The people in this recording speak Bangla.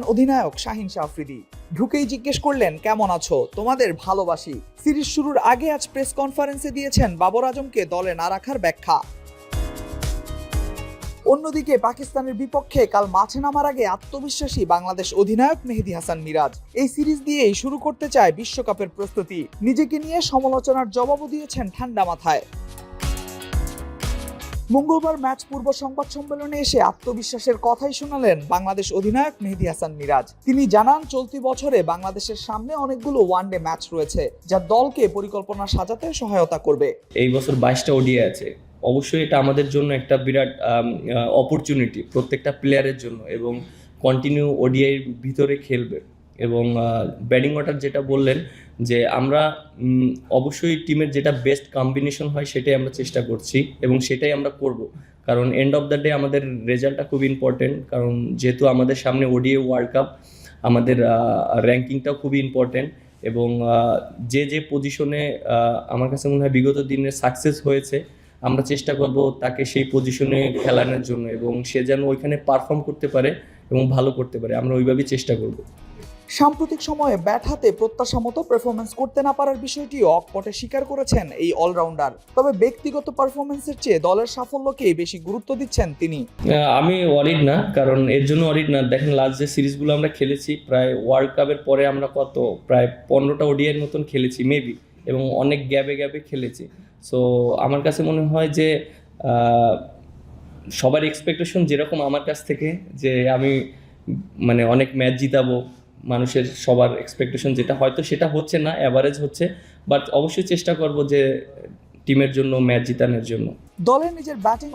অধিনায়ক শাহিন শাহ আফ্রিদি ঢুকেই জিজ্ঞেস করলেন, কেমন আছো, তোমাদের ভালোবাসি। সিরিজ শুরুর আগে আজ প্রেস কনফারেন্সে দিয়েছেন বাবর আজমকে দলে না রাখার ব্যাখ্যা। অন্যদিকে পাকিস্তানের বিপক্ষে কাল মাঠে নামার আগে আত্মবিশ্বাসী বাংলাদেশ অধিনায়ক মেহেদী হাসান মিরাজ এই সিরিজ দিয়েই শুরু করতে চায় বিশ্বকাপের প্রস্তুতি। নিজেকে নিয়ে সমালোচনার জবাবও দিয়েছেন ঠান্ডা মাথায়। মঙ্গলবার ম্যাচ পূর্ব সংবাদ সম্মেলনে এসে আত্মবিশ্বাসের কথাই শোনালেন বাংলাদেশ অধিনায়ক মেহেদী হাসান মিরাজ। তিনি জানান, চলতি বছরে বাংলাদেশের সামনে অনেকগুলো ওয়ানডে ম্যাচ রয়েছে, যা দলকে পরিকল্পনা সাজাতে সহায়তা করবে। এই বছর 22টা ওডিআই আছে। অবশ্যই এটা আমাদের জন্য একটা বিরাট অপরচুনিটি প্রত্যেকটা প্লেয়ারের জন্য, এবং কন্টিনিউ ওডিআইয়ের ভিতরে খেলবে। এবং ব্যাটিং অর্ডার যেটা বললেন, যে আমরা অবশ্যই টিমের যেটা বেস্ট কম্বিনেশন হয় সেটাই আমরা চেষ্টা করছি এবং সেটাই আমরা করব। কারণ এন্ড অফ দ্য ডে আমাদের রেজাল্টটা খুব ইম্পর্টেন্ট, কারণ যেহেতু আমাদের সামনে ওডিআই ওয়ার্ল্ড কাপ, আমাদের র্যাঙ্কিংটাও খুবই ইম্পর্টেন্ট। এবং যে যে পজিশনে আমার কাছে মনে হয় বিগত দিনের সাকসেস হয়েছে, আমরা চেষ্টা করব তাকে সেই পজিশনে খেলানোর জন্য, এবং সে যেন ওইখানে পারফর্ম করতে পারে এবং ভালো করতে পারে, আমরা ওইভাবেই চেষ্টা করব। সাম্প্রতিক সময়ে ব্যাট হাতে প্রত্যাশা মতো পারফরমেন্স করতে না পারার বিষয়টিও অকপটে স্বীকার করেছেন এই অলরাউন্ডার। তবে ব্যক্তিগত পারফরমেন্সের চেয়ে দলের সাফল্যকেই বেশি গুরুত্ব দিচ্ছেন তিনি। আমি ওয়ারিড না, কারণ এর জন্য ওয়ারিড না। দেখেন, লাস্ট যে সিরিজগুলো আমরা খেলেছি, প্রায় ওয়ার্ল্ড কাপের পরে আমরা প্রায় 15টা ওডিআইয়ের মতন খেলেছি মেবি, এবং অনেক গ্যাপে খেলেছি। সো আমার কাছে মনে হয় যে সবার এক্সপেকটেশন যেরকম আমার কাছ থেকে, যে আমি মানে অনেক ম্যাচ জিতাবো, মানুষের সবার এক্সপেকটেশন যেটা, হয়তো সেটা হচ্ছে না, অ্যাভারেজ হচ্ছে, বাট অবশ্যই চেষ্টা করব যে টিমের জন্য ম্যাচ জিতানোর জন্য। দলের নিজের ব্যাটিং